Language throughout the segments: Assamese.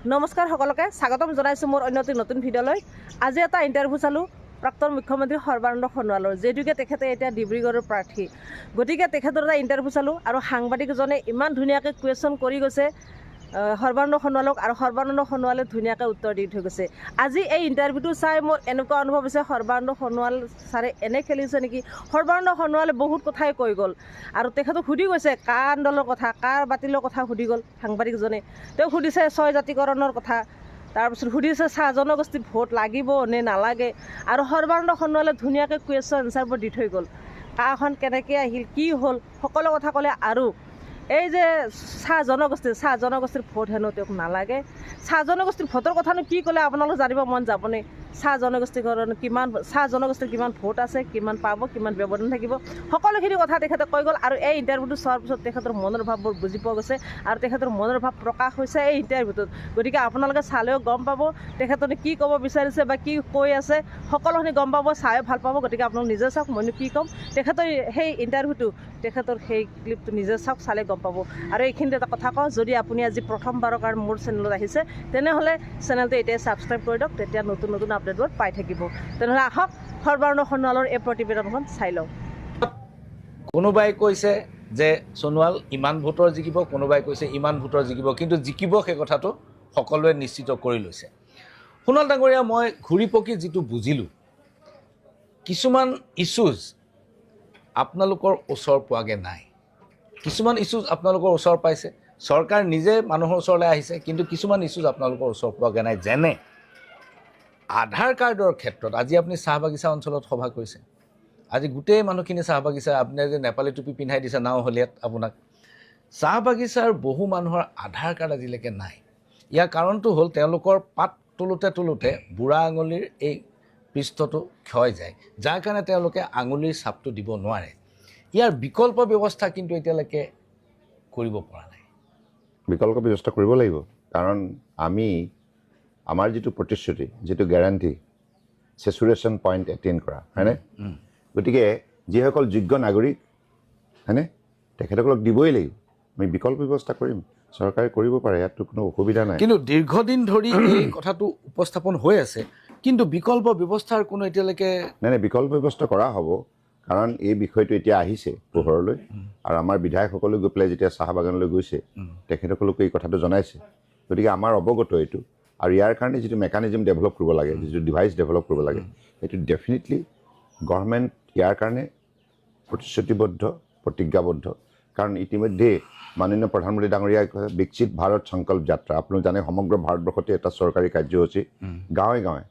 নমস্কাৰ সকলোকে স্বাগতম জনাইছোঁ মোৰ অন্য এটি নতুন ভিডিঅ'লৈ। আজি এটা ইণ্টাৰভিউ চালোঁ প্ৰাক্তন মুখ্যমন্ত্ৰী সৰ্বানন্দ সোণোৱালৰ, যিহেতুকে তেখেতে এতিয়া ডিব্ৰুগড়ৰ প্ৰাৰ্থী। গতিকে তেখেতৰ এটা ইণ্টাৰভিউ চালোঁ আৰু সাংবাদিকজনে ইমান ধুনীয়াকৈ কুৱেশ্যন কৰি গৈছে সৰ্বানন্দ সোণোৱালক, আৰু সৰ্বানন্দ সোণোৱালে ধুনীয়াকৈ উত্তৰ দি থৈ গৈছে। আজি এই ইণ্টাৰভিউটো চাই মোৰ এনেকুৱা অনুভৱ হৈছে সৰ্বানন্দ সোণোৱাল ছাৰে এনে খেলিছে নেকি। সৰ্বানন্দ সোণোৱালে বহুত কথাই কৈ গ'ল আৰু তেখেতক সুধি গৈছে কাৰ আন্দোলনৰ কথা, কাৰ বাতিলৰ কথা সুধি গ'ল সাংবাদিকজনে। তেওঁ সুধিছে 6 জাতিকৰণৰ কথা, তাৰপিছত সুধিছে চাহ জনগোষ্ঠীৰ ভোট লাগিব নে নালাগে, আৰু সৰ্বানন্দ সোণোৱালে ধুনীয়াকৈ কুৱেশ্যন এনচাৰবোৰ দি থৈ গ'ল। কাখন কেনেকৈ আহিল, কি হ'ল, সকলো কথা ক'লে। আৰু এই যে চাহ জনগোষ্ঠীৰ ভোট হেনো তেওঁক নালাগে। চাহ জনগোষ্ঠীৰ ভোটৰ কথানো কি ক'লে আপোনালোক জানিব মন যাবনে? চাহ জনগোষ্ঠীৰ কিমান ভোট আছে, কিমান পাব, কিমান ব্যৱধান থাকিব, সকলোখিনি কথা তেখেতে কৈ গ'ল। আৰু এই ইণ্টাৰভিউটো চোৱাৰ পিছত তেখেতৰ মনৰ ভাৱবোৰ বুজি পোৱা গৈছে আৰু তেখেতৰ মনৰ ভাৱ প্ৰকাশ হৈছে এই ইণ্টাৰভিউটোত। গতিকে আপোনালোকে চালেও গম পাব তেখেতনে কি ক'ব বিচাৰিছে বা কি কৈ আছে, সকলোখিনি গম পাব, চাই ভাল পাব। গতিকে আপোনালোক নিজে চাওক, মইনো কি ক'ম। তেখেতৰ সেই ইণ্টাৰভিউটো, তেখেতৰ সেই ক্লিপটো নিজে চাওক, চালে গম পাব। আৰু এইখিনিতে এটা কথা কওঁ, যদি আপুনি আজি প্ৰথমবাৰৰ কাৰণে মোৰ চেনেলত আহিছে তেনেহ'লে চেনেলটো এতিয়াই ছাবস্ক্ৰাইব কৰি দিয়ক, তেতিয়া নতুন নতুন আপডেটবোৰ পাই থাকিব। তেনেহ'লে আহক সৰ্বানন্দ সোণোৱালৰ এই প্ৰতিবেদনখন চাই লওঁ। কোনোবাই কৈছে যে সোণোৱাল ইমান ভোটৰ জিকিব, কোনোবাই কৈছে ইমান ভোটৰ জিকিব, কিন্তু জিকিব সেই কথাটো সকলোৱে নিশ্চিত কৰি লৈছে। সোণোৱাল ডাঙৰীয়া, মই ঘূৰি পকি যিটো বুজিলোঁ, কিছুমান ইছ্যুজ আপোনালোকৰ ওচৰ পোৱাগৈ নাই, কিছুমান ইছ্যুজ আপোনালোকৰ ওচৰ পাইছে। চৰকাৰ নিজে মানুহৰ ওচৰলৈ আহিছে, কিন্তু কিছুমান ইছ্যুজ আপোনালোকৰ ওচৰ পোৱাগৈ নাই। যেনে আধাৰ কাৰ্ডৰ ক্ষেত্ৰত আজি আপুনি চাহ বাগিচা অঞ্চলত সভা কৰিছে, আজি গোটেই মানুহখিনি চাহ বাগিচা, আপুনি যে নেপালী টুপি পিন্ধাই দিছে নাওহলীয়াত আপোনাক, চাহ বাগিচাৰ বহু মানুহৰ আধাৰ কাৰ্ড আজিলৈকে নাই। ইয়াৰ কাৰণটো হ'ল তেওঁলোকৰ পাত তোলোতে বুঢ়া আঙুলিৰ এই পৃষ্ঠটো ক্ষয় যায়, যাৰ কাৰণে তেওঁলোকে আঙুলিৰ ছাপটো দিব নোৱাৰে। ইয়াৰ বিকল্প ব্যৱস্থা কিন্তু এতিয়ালৈকে কৰিব পৰা নাই। বিকল্প ব্যৱস্থা কৰিব লাগিব, কাৰণ আমাৰ যিটো প্ৰতিশ্ৰুতি, যিটো গেৰাণ্টি, চেচুৰেশ্যন পইণ্ট এটেইন কৰা, হয়নে? গতিকে যিসকল যোগ্য নাগৰিক, হয়নে, তেখেতসকলক দিবই লাগিব। আমি বিকল্প ব্যৱস্থা কৰিম, চৰকাৰে কৰিব পাৰে, ইয়াততো কোনো অসুবিধা নাই। কিন্তু দীৰ্ঘদিন ধৰি এই কথাটো উপস্থাপন হৈ আছে, কিন্তু বিকল্প ব্যৱস্থাৰ কোনো এতিয়ালৈকে নাই। বিকল্প ব্যৱস্থা কৰা হ'ব, কাৰণ এই বিষয়টো এতিয়া আহিছে পোহৰলৈ, আৰু আমাৰ বিধায়কসকলে গৈ পেলাই যেতিয়া চাহ বাগানলৈ গৈছে তেখেতসকলকো এই কথাটো জনাইছে। গতিকে আমাৰ অৱগত এইটো, আৰু ইয়াৰ কাৰণে যিটো মেকানিজম ডেভেলপ কৰিব লাগে, যিটো ডিভাইচ ডেভেলপ কৰিব লাগে, সেইটো ডেফিনেটলি গভৰ্ণমেণ্ট ইয়াৰ কাৰণে প্ৰতিশ্ৰুতিবদ্ধ, প্ৰতিজ্ঞাবদ্ধ। কাৰণ ইতিমধ্যে মাননীয় প্ৰধানমন্ত্ৰী ডাঙৰীয়াই কৈছে বিকশিত ভাৰত সংকল্প যাত্ৰা। আপোনালোক জানে সমগ্ৰ ভাৰতবৰ্ষতে এটা চৰকাৰী কাৰ্যসূচী গাঁৱে গাঁৱে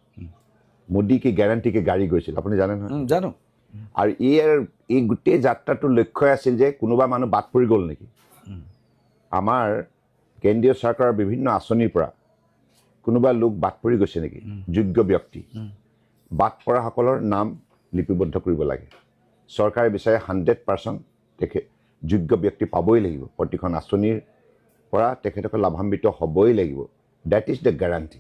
মোদী কি গেৰাণ্টি কি গাড়ী গৈছিল, আপুনি জানে নহয়? জানো। আৰু এই গোটেই যাত্ৰাটোৰ লক্ষ্যই আছিল যে কোনোবা মানুহ বাদ পৰি গ'ল নেকি। আমাৰ কেন্দ্ৰীয় চৰকাৰৰ বিভিন্ন আঁচনিৰ পৰা কোনোবা লোক বাদ পৰি গৈছে নেকি, যোগ্য ব্যক্তি। বাদ পৰাসকলৰ নাম লিপিবদ্ধ কৰিব লাগে। চৰকাৰে বিচাৰে 100% যোগ্য ব্যক্তি পাবই লাগিব, প্ৰতিখন আঁচনিৰ পৰা তেখেতসকল লাভান্বিত হ'বই লাগিব। ডেট ইজ দ্য গেৰাণ্টি,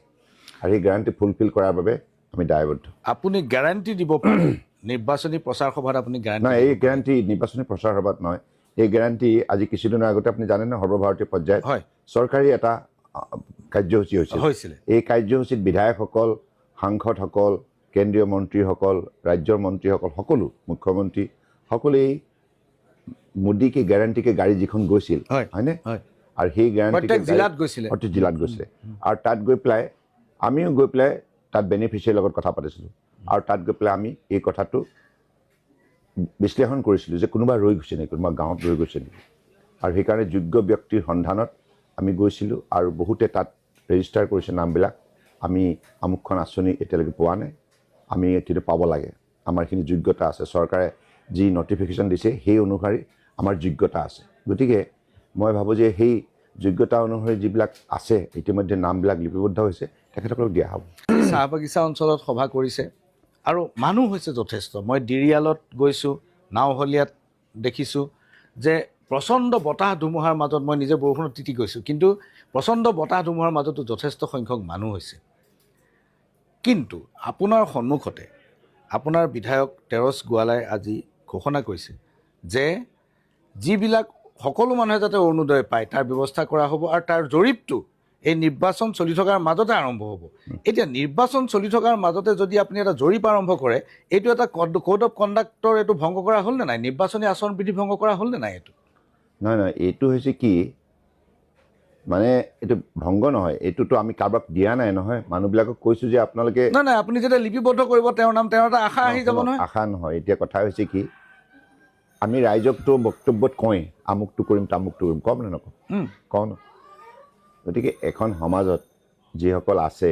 আৰু এই গেৰাণ্টি ফুলফিল কৰাৰ বাবে আমি দায়বদ্ধ। আপুনি গেৰাণ্টি দিব পাৰে নিৰ্বাচনী প্ৰচাৰ সভাত? আপুনি গেৰাণ্টি নহয়, এই গেৰাণ্টি নিৰ্বাচনী প্ৰচাৰ সভাত নহয়। এই গেৰাণ্টি আজি কিছুদিনৰ আগতে আপুনি জানে ন, সৰ্বভাৰতীয় পৰ্যায়ত চৰকাৰী এটা কাৰ্যসূচী হৈছিলে। এই কাৰ্যসূচীত বিধায়কসকল, সাংসদসকল, কেন্দ্ৰীয় মন্ত্ৰীসকল, ৰাজ্যৰ মন্ত্ৰীসকল, সকলো মুখ্যমন্ত্ৰী সকলোৱেই মোদী কি গেৰাণ্টি কি গাড়ী যিখন গৈছিল, হয়নে, আৰু সেই গেৰাণ্টি প্ৰত্যেক জিলাত গৈছিলে। আৰু তাত গৈ পেলাই আমিও গৈ পেলাই তাত বেনিফিচিয়াৰীৰ লগত কথা পাতিছিলোঁ, আৰু তাত গৈ পেলাই আমি এই কথাটো বিশ্লেষণ কৰিছিলোঁ যে কোনোবা ৰৈ গৈছে নেকি, কোনোবা গাঁৱত ৰৈ গৈছে নেকি। আৰু সেইকাৰণে যোগ্য ব্যক্তিৰ সন্ধানত আমি গৈছিলোঁ, আৰু বহুতে তাত ৰেজিষ্টাৰ কৰিছে নামবিলাক। আমি আমুকখন আঁচনি এতিয়ালৈকে পোৱা নাই, আমি কিন্তু পাব লাগে, আমাৰ এইখিনি যোগ্যতা আছে, চৰকাৰে যি নটিফিকেশ্যন দিছে সেই অনুসৰি আমাৰ যোগ্যতা আছে। গতিকে মই ভাবোঁ যে সেই যোগ্যতা অনুসৰি যিবিলাক আছে ইতিমধ্যে নামবিলাক লিপিবদ্ধ হৈছে, তেখেতসকলক দিয়া হ'ব। চাহ বাগিচা অঞ্চলত সভা কৰিছে আৰু মানুহ হৈছে যথেষ্ট। মই দিৰিয়ালত গৈছোঁ, নাওহলীয়াত দেখিছোঁ যে প্ৰচণ্ড বতাহ ধুমুহাৰ মাজত, মই নিজে বৰষুণত তিতি গৈছোঁ, কিন্তু প্ৰচণ্ড বতাহ ধুমুহাৰ মাজতো যথেষ্ট সংখ্যক মানুহ হৈছে। কিন্তু আপোনাৰ সন্মুখতে আপোনাৰ বিধায়ক তেৰছ গোৱালাই আজি ঘোষণা কৰিছে যে যিবিলাক সকলো মানুহে যাতে অৰুণোদয় পায় তাৰ ব্যৱস্থা কৰা হ'ব, আৰু তাৰ জৰীপটো এই নিৰ্বাচন চলি থকাৰ মাজতে আৰম্ভ হ'ব। এতিয়া নিৰ্বাচন চলি থকাৰ মাজতে যদি আপুনি এটা জৰীপ আৰম্ভ কৰে, এইটো এটা কোড অফ কণ্ডাক্টৰ এইটো ভংগ কৰা হ'ল নে নাই? নিৰ্বাচনী আচৰণ বিধি ভংগ কৰা হ'ল নে নাই? এইটো নহয়, এইটো হৈছে কি, মানে এইটো ভংগ নহয়, এইটোতো আমি কাৰোবাক দিয়া নাই নহয়, মানুহবিলাকক কৈছোঁ যে আপোনালোকে নাই, আপুনি যেতিয়া লিপিবদ্ধ কৰিব তেওঁৰ নাম, তেওঁৰ এটা আশা আহি যাব নহয়। আশা নহয়, এতিয়া কথা হৈছে কি, আমি ৰাইজকতো বক্তব্যত কওঁৱেই আমুকটো কৰিম তামুকটো কৰিম, কম নে নকওঁ? কওঁ ন। গতিকে এখন সমাজত যিসকল আছে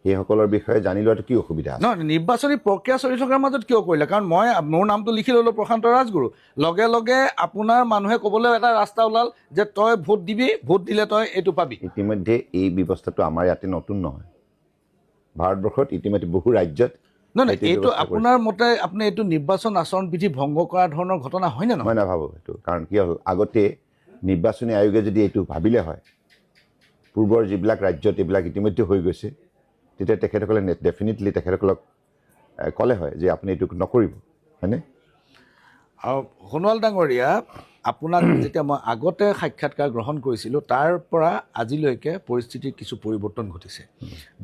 সেইসকলৰ বিষয়ে জানি লোৱাটো কি অসুবিধা আছে? নহয়, নিৰ্বাচনী প্ৰক্ৰিয়া চলি থকাৰ মাজত কিয় কৰিলে? কাৰণ মই মোৰ নামটো লিখি ল'লোঁ প্ৰশান্ত ৰাজগুৰু, লগে লগে আপোনাৰ মানুহে ক'বলৈ এটা ৰাস্তা ওলাল যে তই ভোট দিবি, ভোট দিলে তই এইটো পাবি। ইতিমধ্যে এই ব্যৱস্থাটো আমাৰ ইয়াতে নতুন নহয়, ভাৰতবৰ্ষত ইতিমধ্যে বহু ৰাজ্যত। নহয়, এইটো আপোনাৰ মতে আপুনি এইটো নিৰ্বাচন আচৰণ বিধি ভংগ কৰা ধৰণৰ ঘটনা হয়নে নহয়? মই নাভাবোঁ সেইটো, কাৰণ কি হ'ল, আগতে নিৰ্বাচনী আয়োগে যদি এইটো ভাবিলে হয়, পূৰ্বৰ যিবিলাক ৰাজ্যত এইবিলাক ইতিমধ্যে হৈ গৈছে, তেতিয়া তেখেতসকলে ডেফিনেটলি তেখেতসকলক ক'লে হয় যে আপুনি এইটো নকৰিব, হয়নে? আৰু সোণোৱাল ডাঙৰীয়া, আপোনাক যেতিয়া মই আগতে সাক্ষাৎকাৰ গ্ৰহণ কৰিছিলোঁ, তাৰ পৰা আজিলৈকে পৰিস্থিতিৰ কিছু পৰিৱৰ্তন ঘটিছে।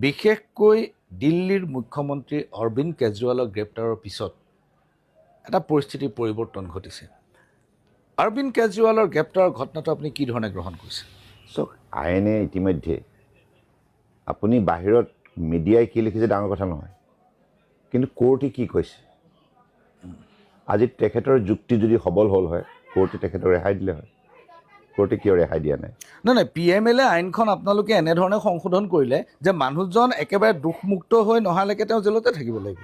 বিশেষকৈ দিল্লীৰ মুখ্যমন্ত্ৰী অৰবিন্দ কেজৰিৱালৰ গ্ৰেপ্তাৰৰ পিছত এটা পৰিস্থিতিৰ পৰিৱৰ্তন ঘটিছে। অৰবিন্দ কেজৰিৱালৰ গ্ৰেপ্তাৰৰ ঘটনাটো আপুনি কি ধৰণে গ্ৰহণ কৰিছে? চাওক, আইনে ইতিমধ্যে আপুনি বাহিৰত মিডিয়াই কি লিখিছে ডাঙৰ কথা নহয়, কিন্তু কোৰ্টে কি কৈছে, আজি তেখেতৰ যুক্তি যদি সবল হ'ল হয়, কোৰ্টে তেখেতক ৰেহাই দিলে হয়। কোৰ্টে কিয় ৰেহাই দিয়া নাই? নাই, PMLA আইনখন আপোনালোকে এনেধৰণে সংশোধন কৰিলে যে মানুহজন একেবাৰে দুখমুক্ত হৈ নহালৈকে তেওঁ জেলতে থাকিব লাগিব।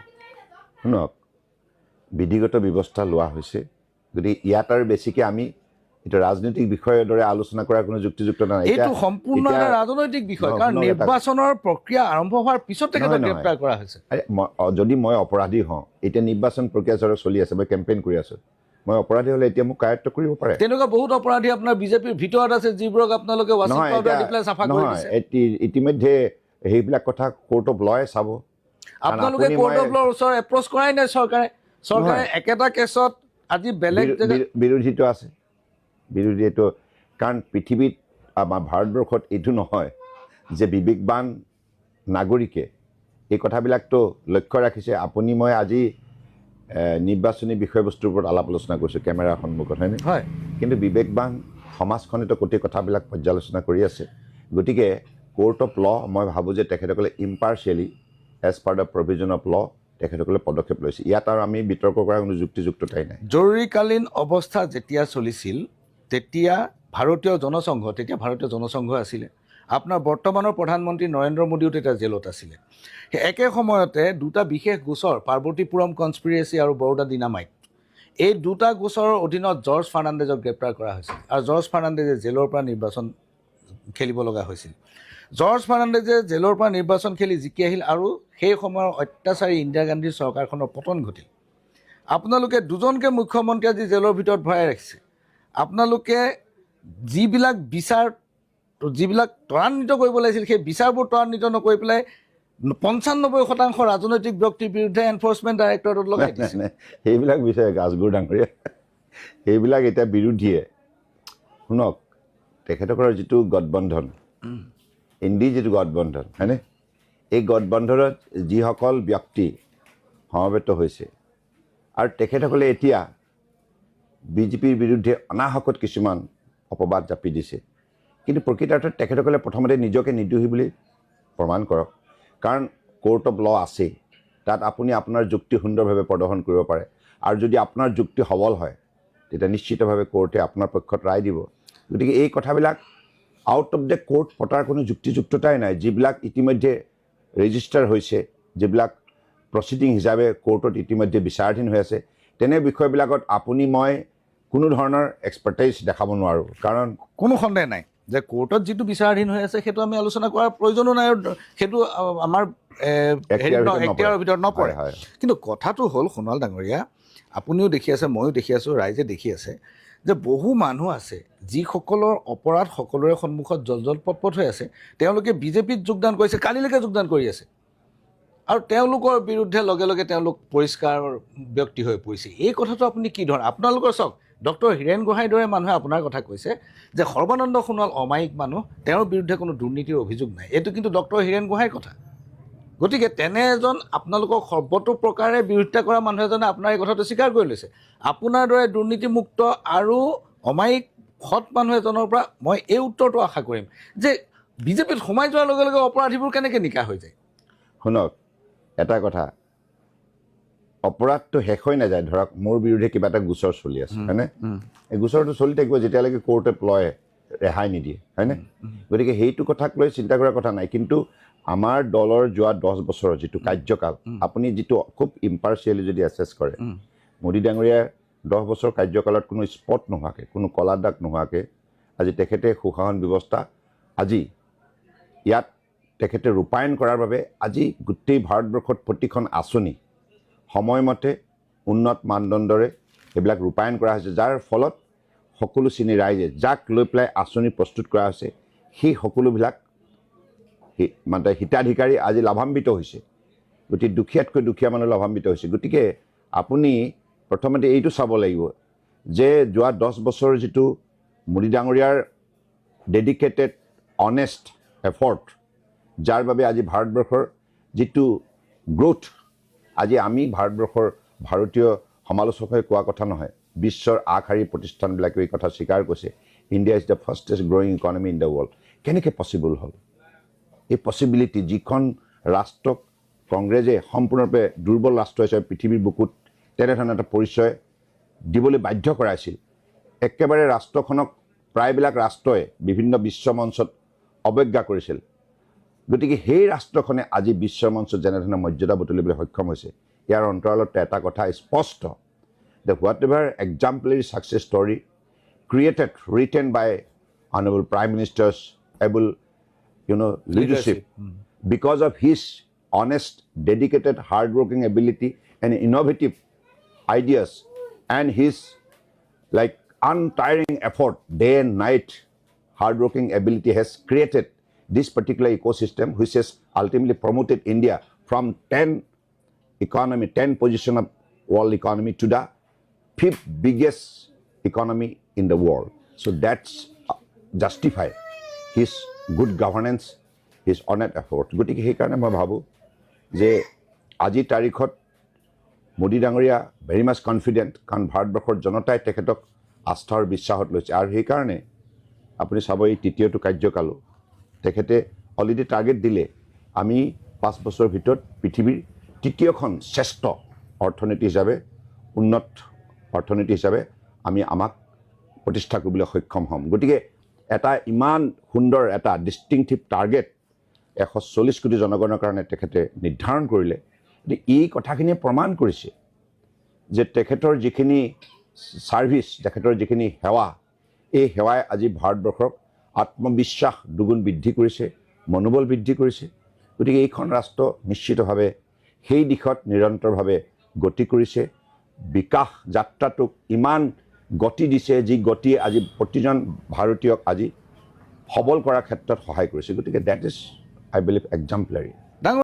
শুনক, বিধিগত ব্যৱস্থা লোৱা হৈছে, গতিকে ইয়াত আৰু বেছিকৈ আমি এইটো ৰাজনৈতিক বিষয়ৰ দৰে আলোচনা কৰাৰ কোনো যুক্তিযুক্ত নাই। এইটো সম্পূৰ্ণ এটা ৰাজনৈতিক বিষয়, কাৰণ নিৰ্বাচনৰ প্ৰক্ৰিয়া আৰম্ভ হোৱাৰ পিছত তেখেতক গ্ৰেপ্তাৰ কৰা হৈছে। যদি মই অপৰাধী হওঁ, এতিয়া নিৰ্বাচন প্ৰক্ৰিয়া চলি আছে, মই কেম্পেইন কৰি আছোঁ, মই অপৰাধী হ'লে এতিয়া মোক কায়ত্ব কৰিব পাৰে। তেনেকুৱা বহুত অপৰাধী আপোনাৰ বিজেপিৰ ভিতৰত আছে, যিবোৰক আপোনালোকে ইতিমধ্যে সেইবিলাক কথা কোৰ্ট অফ লয়ে চাব। আপোনালোকে কোৰ্ট অফ লৰ ওচৰত এপ্ৰ'চ কৰাই নাই চৰকাৰে একেটা কেছত আজি বেলেগ বিৰোধীটো আছে, বিৰোধী এইটো, কাৰণ পৃথিৱীত আমাৰ ভাৰতবৰ্ষত এইটো নহয় যে বিবেকবান নাগৰিকে এই কথাবিলাকতো লক্ষ্য ৰাখিছে। আপুনি মই আজি নিৰ্বাচনী বিষয়বস্তুৰ ওপৰত আলাপ আলোচনা কৰিছোঁ কেমেৰাৰ সন্মুখত, হয়নে? হয়। কিন্তু বিবেকবান সমাজখনেতো গোটেই কথাবিলাক পৰ্যালোচনা কৰি আছে। গতিকে কোৰ্ট অফ ল, মই ভাবোঁ যে তেখেতসকলে impartially as per the provision of law তেখেতসকলে পদক্ষেপ লৈছে। ইয়াত আৰু আমি বিতৰ্ক কৰাৰ কোনো যুক্তিযুক্ততাই নাই। জৰুৰীকালীন অৱস্থা যেতিয়া চলিছিল, তেতিয়া ভাৰতীয় জনসংঘ আছিলে, আপোনাৰ বৰ্তমানৰ প্ৰধানমন্ত্ৰী নৰেন্দ্ৰ মোদীও তেতিয়া জেলত আছিলে। একে সময়তে দুটা বিশেষ গোচৰ, পাৰ্বতীপুৰম কনস্পিৰেচি আৰু বৰোদা ডিনামাইট, এই দুটা গোচৰৰ অধীনত জৰ্জ ফাৰ্ণাণ্ডেজক গ্ৰেপ্তাৰ কৰা হৈছিল, আৰু জৰ্জ ফাৰ্ণাণ্ডেজে জেলৰ পৰা নিৰ্বাচন খেলিব লগা হৈছিল। জৰ্জ ফাৰ্ণাণ্ডেজে জেলৰ পৰা নিৰ্বাচন খেলি জিকি আহিল, আৰু সেই সময়ৰ অত্যাচাৰী ইন্দিৰা গান্ধীৰ চৰকাৰখনৰ পতন ঘটিল। আপোনালোকে দুজনকে মুখ্যমন্ত্ৰী আজি জেলৰ ভিতৰত ভৰাই ৰাখিছে। আপোনালোকে যিবিলাক ত্বৰান্বিত কৰিব লাগিছিল, সেই বিচাৰবোৰ ত্বৰান্বিত নকৰি পেলাই 95% ৰাজনৈতিক ব্যক্তিৰ বিৰুদ্ধে এনফৰ্চমেণ্ট ডাইৰেক্টৰেটত লগাই দিছে। সেইবিলাক বিচাৰে ৰাজগুৰু ডাঙৰীয়া, সেইবিলাক এতিয়া বিৰোধীয়ে। শুনক, তেখেতসকলৰ যিটো গঠবন্ধন, ইণ্ডিৰ যিটো গঠবন্ধন, হয়নে, এই গঠবন্ধনত যিসকল ব্যক্তি সমবেত হৈছে, আৰু তেখেতসকলে এতিয়া বিজেপিৰ বিৰুদ্ধে অনাহকত কিছুমান অপবাদ জাপি দিছে, কিন্তু প্ৰকৃতাৰ্থত তেখেতসকলে প্ৰথমতে নিজকে নিৰ্দোষী বুলি প্ৰমাণ কৰক। কাৰণ কোৰ্ট অফ ল আছে, তাত আপুনি আপোনাৰ যুক্তি সুন্দৰভাৱে প্ৰদৰ্শন কৰিব পাৰে, আৰু যদি আপোনাৰ যুক্তি সবল হয়, তেতিয়া নিশ্চিতভাৱে কোৰ্টে আপোনাৰ পক্ষত ৰায় দিব। গতিকে এই কথাবিলাক আউট অফ দ্য কোৰ্ট পতাৰ কোনো যুক্তিযুক্ততাই নাই। যিবিলাক ইতিমধ্যে ৰেজিষ্টাৰ হৈছে, যিবিলাক প্ৰচিডিং হিচাপে কোৰ্টত ইতিমধ্যে বিচাৰাধীন হৈ আছে, তেনে বিষয়বিলাকত আপুনি মই কোনো ধৰণৰ এক্সপাৰ্টাইজ দেখাব নোৱাৰোঁ। কাৰণ কোনো সন্দেহ নাই যে কোৰ্টত যিটো বিচাৰাধীন হৈ আছে সেইটো আমি আলোচনা কৰাৰ প্ৰয়োজনো নাই, সেইটো আমাৰ এখতিয়াৰৰ ভিতৰত নপৰে। কিন্তু কথাটো হ'ল, সোণোৱাল ডাঙৰীয়া, আপুনিও দেখি আছে, ময়ো দেখি আছোঁ, ৰাইজে দেখি আছে যে বহু মানুহ আছে যিসকলৰ অপৰাধ সকলোৰে সন্মুখত জল পটপট হৈ আছে। তেওঁলোকে বিজেপিত যোগদান কৰিছে, কালিলৈকে যোগদান কৰি আছে, আৰু তেওঁলোকৰ বিৰুদ্ধে লগে লগে তেওঁলোক পৰিষ্কাৰ ব্যক্তি হৈ পৰিছে। এই কথাটো আপুনি কি ধৰণে, আপোনালোকৰ চাওক ডক্টৰ হীৰেণ গোহাঁইৰ দৰে মানুহে আপোনাৰ কথা কৈছে যে সৰ্বানন্দ সোণোৱাল অমায়িক মানুহ, তেওঁৰ বিৰুদ্ধে কোনো দুৰ্নীতিৰ অভিযোগ নাই। এইটো কিন্তু ডক্টৰ হীৰেণ গোহাঁইৰ কথা। গতিকে তেনে এজন আপোনালোকক সৰ্বতো প্ৰকাৰে বিৰোধিতা কৰা মানুহ এজনে আপোনাৰ এই কথাটো স্বীকাৰ কৰি লৈছে। আপোনাৰ দৰে দুৰ্নীতিমুক্ত আৰু অমায়িক সৎ মানুহ এজনৰ পৰা মই এই উত্তৰটো আশা কৰিম যে বিজেপিত সোমাই যোৱাৰ লগে লগে অপৰাধীবোৰ কেনেকৈ নিকা হৈ যায়। শুনক, এটা কথা, অপৰাধটো শেষ হৈ নাযায়। ধৰক মোৰ বিৰুদ্ধে কিবা এটা গোচৰ চলি আছে, হয়নে? এই গোচৰটো চলি থাকিব যেতিয়ালৈকে কোৰ্টে লয়, ৰেহাই নিদিয়ে, হয়নে? গতিকে সেইটো কথাক লৈ চিন্তা কৰাৰ কথা নাই। কিন্তু আমাৰ দলৰ যোৱা 10 বছৰৰ যিটো কাৰ্যকাল, আপুনি যিটো খুব ইম্পাৰ্চিয়েলি যদি এছেছ কৰে, মোদী ডাঙৰীয়াৰ 10 বছৰ কাৰ্যকালত কোনো স্পট নোহোৱাকৈ, কোনো কলা দাগ নোহোৱাকৈ আজি তেখেতে সুশাসন ব্যৱস্থা আজি ইয়াত তেখেতে ৰূপায়ণ কৰাৰ বাবে আজি গোটেই ভাৰতবৰ্ষত প্ৰতিখন আঁচনি সময়মতে উন্নত মানদণ্ডৰে এইবিলাক ৰূপায়ণ কৰা হৈছে, যাৰ ফলত সকলো শ্ৰেণীৰ ৰাইজে যাক লৈ পেলাই আঁচনি প্ৰস্তুত কৰা হৈছে সেই সকলোবিলাক মানে হিতাধিকাৰী আজি লাভান্বিত হৈছে। গতিকে দুখীয়াতকৈ দুখীয়া মানুহ লাভান্বিত হৈছে। গতিকে আপুনি প্ৰথমতে এইটো চাব লাগিব যে যোৱা 10 বছৰ যিটো মোদী ডাঙৰীয়াৰ ডেডিকেটেড অনেষ্ট এফৰ্ট, যাৰ বাবে আজি ভাৰতবৰ্ষৰ যিটো গ্ৰোথ, আজি আমি ভাৰতবৰ্ষৰ ভাৰতীয় সমালোচকে কোৱা কথা নহয়, বিশ্বৰ আগশাৰীৰ প্ৰতিষ্ঠানবিলাকে এই কথা স্বীকাৰ কৰিছে, India is the fastest growing economy in the world. কেনেকৈ পচিবল হ'ল এই পচিবিলিটি? যিখন ৰাষ্ট্ৰক কংগ্ৰেছে সম্পূৰ্ণৰূপে দুৰ্বল ৰাষ্ট্ৰ হিচাপে পৃথিৱীৰ বুকুত তেনেধৰণৰ এটা পৰিচয় দিবলৈ বাধ্য কৰাইছিল, একেবাৰে ৰাষ্ট্ৰখনক প্ৰায়বিলাক ৰাষ্ট্ৰই বিভিন্ন বিশ্ব মঞ্চত অৱজ্ঞা কৰিছিল। গতিকে সেই ৰাষ্ট্ৰখনে আজি বিশ্ব মঞ্চত যেনেধৰণে মৰ্যাদা বুটলিবলৈ সক্ষম হৈছে, ইয়াৰ অন্তৰালত এটা কথা স্পষ্ট, যে whatever exemplary success story created written by honourable prime minister's able leadership, because of his honest, dedicated, hard-working ability and innovative ideas and his like untiring effort, day and night, hard-working ability has created this particular ecosystem which has ultimately promoted India from 10 position of world economy to the 5th biggest economy in the world. So that's justify his good governance, his honest effort. গতিকে সেইকাৰণে মই ভাবোঁ যে আজিৰ তাৰিখত মোদী ডাঙৰীয়া ভেৰি মাছ কনফিডেণ্ট, কাৰণ ভাৰতবৰ্ষৰ জনতাই তেখেতক আস্থা আৰু বিশ্বাসত লৈছে। আৰু সেইকাৰণে আপুনি চাব এই তৃতীয়টো কাৰ্যকালো তেখেতে অলৰেডি টাৰ্গেট দিলে, আমি 5 বছৰৰ ভিতৰত পৃথিৱীৰ তৃতীয়খন শ্ৰেষ্ঠ অৰ্থনীতি হিচাপে, উন্নত অৰ্থনীতি হিচাপে আমাক প্ৰতিষ্ঠা কৰিবলৈ সক্ষম হ'ম। গতিকে এটা ইমান সুন্দৰ এটা ডিষ্টিংটিভ টাৰ্গেট 140 কোটি জনগণৰ কাৰণে তেখেতে নিৰ্ধাৰণ কৰিলে। এই কথাখিনিয়ে প্ৰমাণ কৰিছে যে তেখেতৰ যিখিনি ছাৰ্ভিচ, তেখেতৰ যিখিনি সেৱা, এই সেৱাই আজি ভাৰতবৰ্ষক আত্মবিশ্বাস দুগুণ বৃদ্ধি কৰিছে, মনোবল বৃদ্ধি কৰিছে। গতিকে এইখন ৰাষ্ট্ৰ নিশ্চিতভাৱে সেই দিশত নিৰন্তৰভাৱে গতি কৰিছে। বিকাশ যাত্ৰাটোক ইমান গতি দিছে, যি গতিয়ে আজি প্ৰতিজন ভাৰতীয়ক আজি সবল কৰাৰ ক্ষেত্ৰত সহায় কৰিছে। গতিকে দেট ইজ আই বিলিভ এক্সাম্পলাৰী।